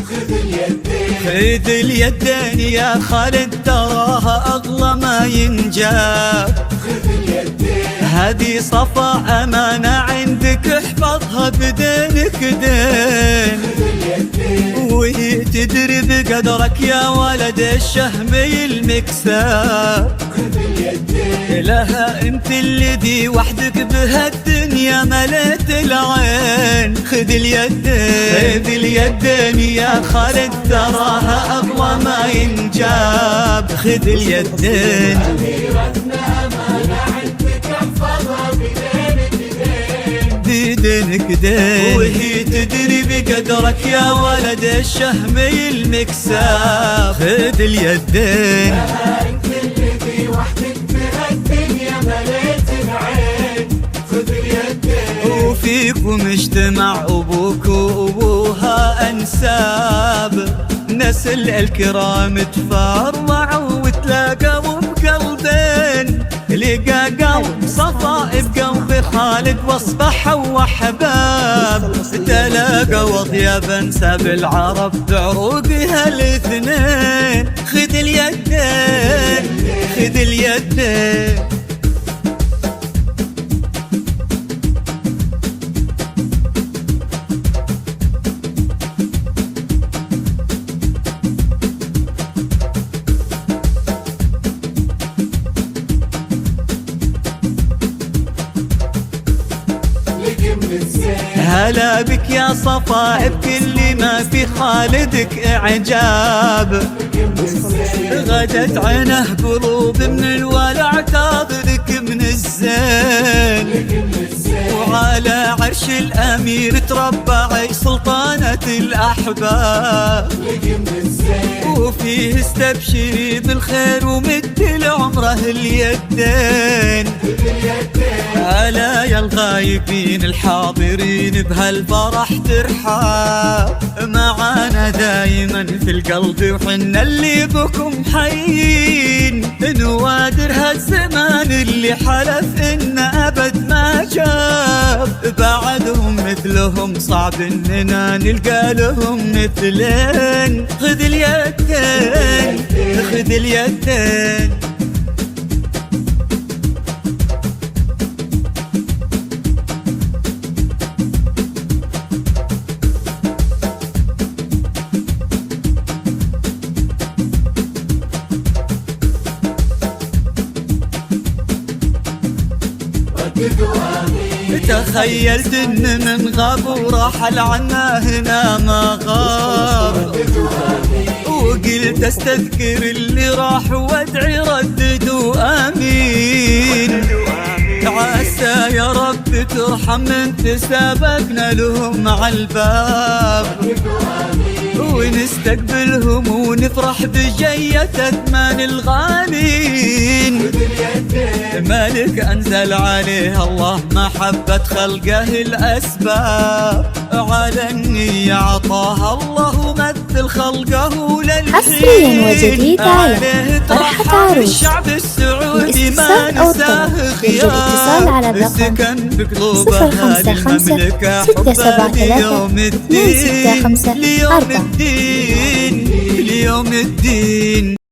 خذ اليدين يا خالد تراها أغلى ما ينجاب. هذه صفا أمانة عندك احفظها بدينك دين، وهي تدري بقدرك يا ولد الشهم المكساب. لها انت الذي وحدك بهالدنيا مليت العين. خذ اليدين يا خالد تراها أغلى ما ينجاب. خذ اليدين بدينك دين، وهي تدري بقدرك يا ولد الشهم المكساب. خذ اليدين انت اللي وحدك بهالدنيا مليت العين. خذ اليدين وفيكم اجتمع أبوك وأبوها أنساب. نسل الكرام تفرعوا وتلاقوا بقلبين. لقى قلب صفا بقلب خالد واصبحوا وحباب. تلاقوا اطيب انساب العرب بعروقها الاثنين. خذ اليدين خذ اليدين هلا بك يا صفا بكل ما في خالدك إعجاب. غدت عينه قلوب من الولع تاخذك من الزين. وعلى عرش الأمير تربع سلطانة الأحباب. وفيه استبشري بالخير ومد لعمره اليدين. ألا يا الغايبين الحاضرين بهالفرح ترحاب. معانا دايما في القلب وحنا اللي بكم حيين. نوادر هالزمان اللي حلف إن أبد ما جاب. بعدهم مثلهم صعب إننا نلقى لهم مثلين. خذ اليدين خذ اليدين تخيلت ان من غاب ورحل عنا هنا ما غاب. وقلت استذكر اللي راح وادعي رددوا امين. عسى يا رب ترحم من تسابقنا لهم عالباب. ونستقبلهم ونفرح بجية أثمان الغالين. مالك أنزل عليه الله محبة خلقه الأسباب. على النية عطاها الله مثل خلقه للحين. حصريا وجديد على فرحة عروس. الشعب السعودي ما نساه خيار. الاتصال على الرقم 055 673 265 4. اليوم الدين